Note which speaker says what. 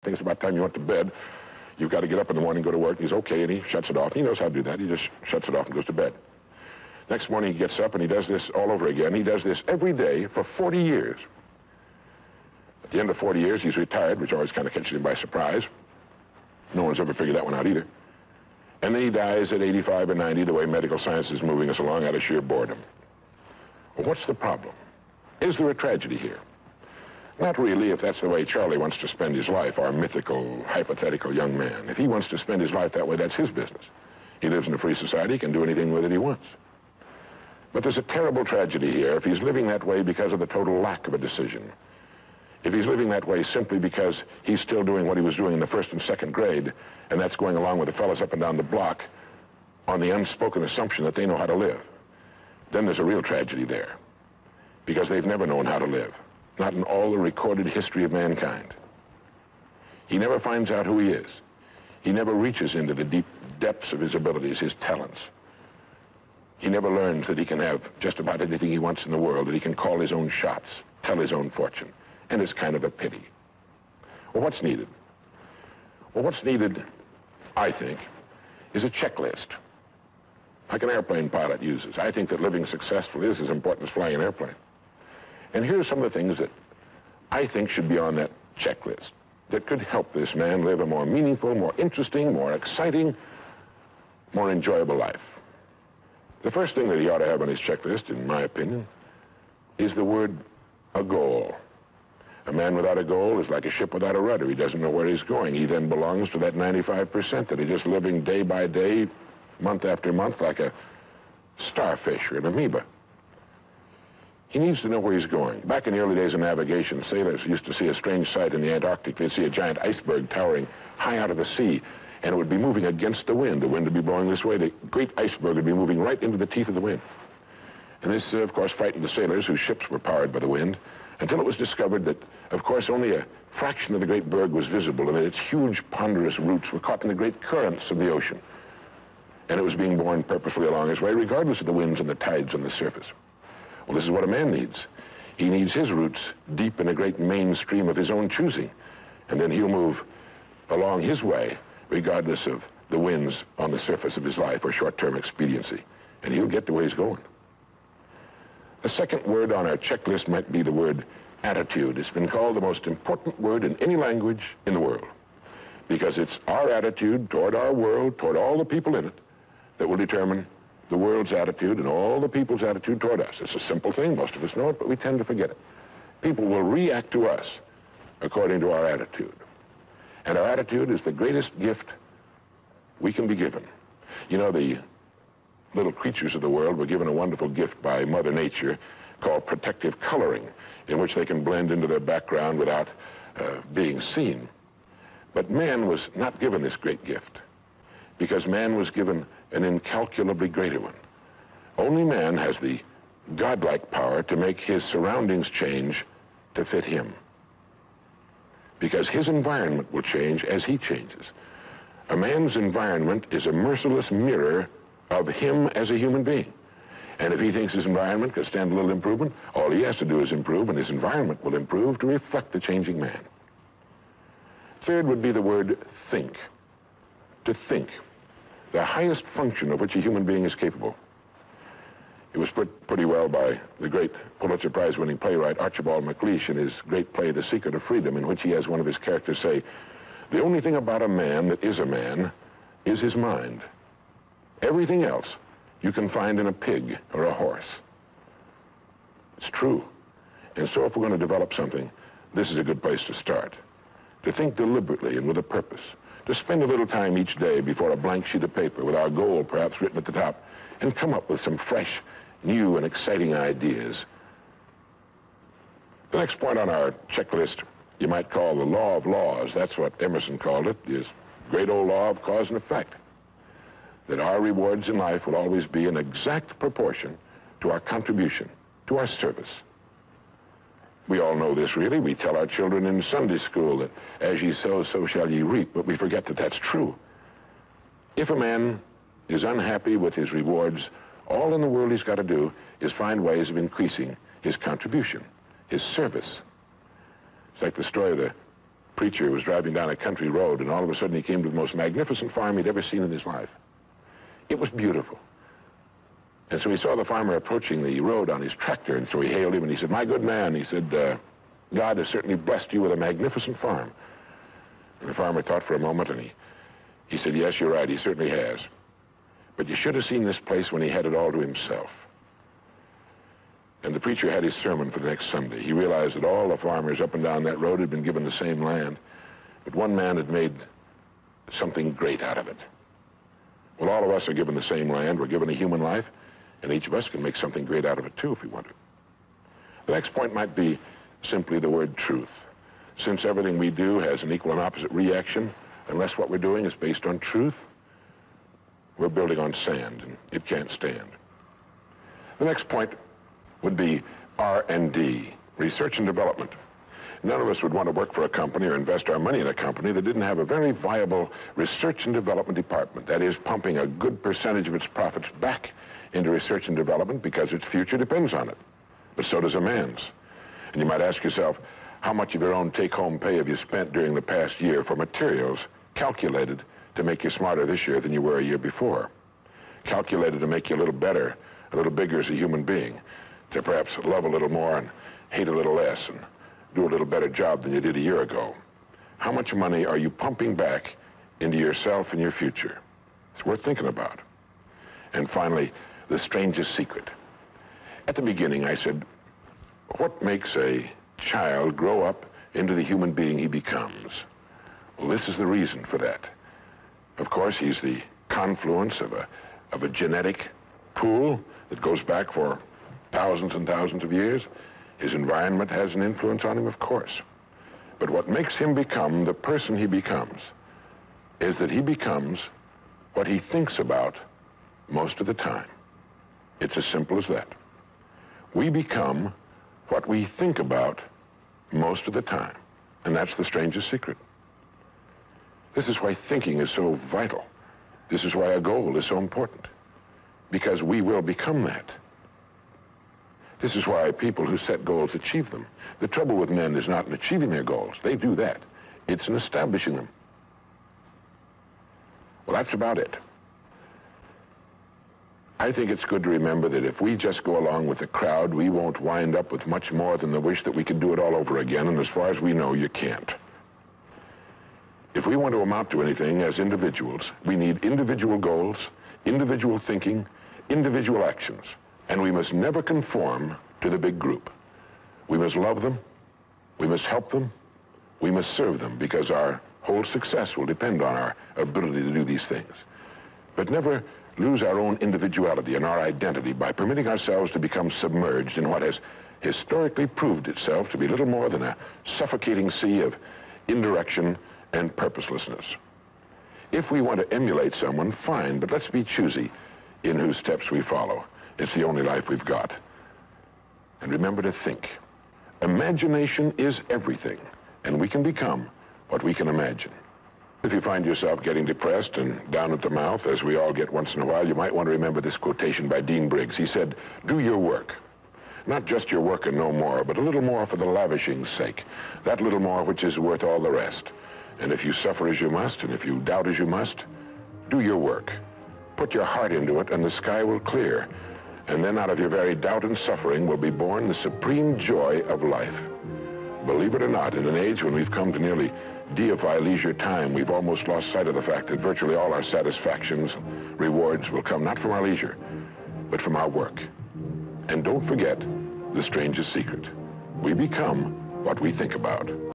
Speaker 1: think it's about time you went to bed. You've got to get up in the morning and go to work. He's okay, and he shuts it off. He knows how to do that. He just shuts it off and goes to bed. Next morning he gets up and he does this all over again. He does this every day for 40 years. At the end of 40 years, he's retired, which always kind of catches him by surprise. No one's ever figured that one out either. And then he dies at 85 or 90, the way medical science is moving us along, out of sheer boredom. Well, what's the problem? Is there a tragedy here? Not really, if that's the way Charlie wants to spend his life, our mythical, hypothetical young man. If he wants to spend his life that way, that's his business. He lives in a free society, he can do anything with it he wants. But there's a terrible tragedy here if he's living that way because of the total lack of a decision. If he's living that way simply because he's still doing what he was doing in the first and second grade, and that's going along with the fellows up and down the block on the unspoken assumption that they know how to live, then there's a real tragedy there, because they've never known how to live. Not in all the recorded history of mankind. He never finds out who he is. He never reaches into the deep depths of his abilities, his talents. He never learns that he can have just about anything he wants in the world, that he can call his own shots, tell his own fortune. And it's kind of a pity. Well, what's needed? Well, what's needed, I think, is a checklist, like an airplane pilot uses. I think that living successfully is as important as flying an airplane. And here's some of the things that I think should be on that checklist that could help this man live a more meaningful, more interesting, more exciting, more enjoyable life. The first thing that he ought to have on his checklist, in my opinion, is the word a goal. A man without a goal is like a ship without a rudder. He doesn't know where he's going. He then belongs to that 95% that is just living day by day, month after month, like a starfish or an amoeba. He needs to know where he's going. Back in the early days of navigation, sailors used to see a strange sight in the Antarctic. They'd see a giant iceberg towering high out of the sea, and it would be moving against the wind. The wind would be blowing this way. The great iceberg would be moving right into the teeth of the wind. And this, of course, frightened the sailors whose ships were powered by the wind, until it was discovered that, of course, only a fraction of the great berg was visible, and that its huge, ponderous roots were caught in the great currents of the ocean. And it was being borne purposefully along its way, regardless of the winds and the tides on the surface. Well, this is what a man needs. He needs his roots deep in a great mainstream of his own choosing, and then he'll move along his way, regardless of the winds on the surface of his life or short-term expediency, and he'll get to where he's going. The second word on our checklist might be the word attitude. It's been called the most important word in any language in the world, because it's our attitude toward our world, toward all the people in it, that will determine the world's attitude and all the people's attitude toward us. It's a simple thing, most of us know it, but we tend to forget it. People will react to us according to our attitude. And our attitude is the greatest gift we can be given. You know, the little creatures of the world were given a wonderful gift by Mother Nature called protective coloring, in which they can blend into their background without being seen. But man was not given this great gift, because man was given an incalculably greater one. Only man has the godlike power to make his surroundings change to fit him, because his environment will change as he changes. A man's environment is a merciless mirror of him as a human being. And if he thinks his environment can stand a little improvement, all he has to do is improve, and his environment will improve to reflect the changing man. Third would be the word think. To think. The highest function of which a human being is capable. It was put pretty well by the great Pulitzer Prize-winning playwright Archibald MacLeish in his great play, The Secret of Freedom, in which he has one of his characters say, "The only thing about a man that is a man is his mind. Everything else you can find in a pig or a horse." It's true. And so if we're going to develop something, this is a good place to start. To think deliberately and with a purpose. To spend a little time each day before a blank sheet of paper with our goal perhaps written at the top, and come up with some fresh, new, and exciting ideas. The next point on our checklist you might call the law of laws. That's what Emerson called it, this great old law of cause and effect. That our rewards in life will always be in exact proportion to our contribution, to our service. We all know this, really. We tell our children in Sunday school that as ye sow, so shall ye reap, but we forget that that's true. If a man is unhappy with his rewards, all in the world he's got to do is find ways of increasing his contribution, his service. It's like the story of the preacher was driving down a country road, and all of a sudden he came to the most magnificent farm he'd ever seen in his life. It was beautiful. And so he saw the farmer approaching the road on his tractor, and so he hailed him, and he said, "My good man," he said, "God has certainly blessed you with a magnificent farm." And the farmer thought for a moment, and he said, "Yes, you're right, he certainly has. But you should have seen this place when he had it all to himself." And the preacher had his sermon for the next Sunday. He realized that all the farmers up and down that road had been given the same land, but one man had made something great out of it. Well, all of us are given the same land. We're given a human life, and each of us can make something great out of it too if we want to. The next point might be simply the word truth. Since everything we do has an equal and opposite reaction, unless what we're doing is based on truth, we're building on sand, and it can't stand. The next point would be R&D, research and development. None of us would want to work for a company or invest our money in a company that didn't have a very viable research and development department. That is, pumping a good percentage of its profits back into research and development because its future depends on it. But so does a man's. And you might ask yourself, how much of your own take-home pay have you spent during the past year for materials calculated to make you smarter this year than you were a year before? Calculated to make you a little better, a little bigger as a human being, to perhaps love a little more and hate a little less and do a little better job than you did a year ago. How much money are you pumping back into yourself and your future? It's worth thinking about. And finally, the strangest secret. At the beginning, I said, what makes a child grow up into the human being he becomes? Well, this is the reason for that. Of course, he's the confluence of a genetic pool that goes back for thousands and thousands of years. His environment has an influence on him, of course. But what makes him become the person he becomes is that he becomes what he thinks about most of the time. It's as simple as that. We become what we think about most of the time. And that's the strangest secret. This is why thinking is so vital. This is why a goal is so important. Because we will become that. This is why people who set goals achieve them. The trouble with men is not in achieving their goals. They do that. It's in establishing them. Well, that's about it. I think it's good to remember that if we just go along with the crowd, we won't wind up with much more than the wish that we could do it all over again, and as far as we know, you can't. If we want to amount to anything as individuals, we need individual goals, individual thinking, individual actions. And we must never conform to the big group. We must love them, we must help them, we must serve them, because our whole success will depend on our ability to do these things. But never lose our own individuality and our identity by permitting ourselves to become submerged in what has historically proved itself to be little more than a suffocating sea of indirection and purposelessness. If we want to emulate someone, fine, but let's be choosy in whose steps we follow. It's the only life we've got. And remember to think. Imagination is everything, and we can become what we can imagine. If you find yourself getting depressed and down at the mouth, as we all get once in a while, you might want to remember this quotation by Dean Briggs. He said, "Do your work. Not just your work and no more, but a little more for the lavishing's sake. That little more which is worth all the rest. And if you suffer as you must, and if you doubt as you must, do your work. Put your heart into it, and the sky will clear. And then out of your very doubt and suffering will be born the supreme joy of life." Believe it or not, in an age when we've come to nearly deify leisure time, we've almost lost sight of the fact that virtually all our satisfactions, rewards will come not from our leisure, but from our work. And don't forget the strangest secret. We become what we think about.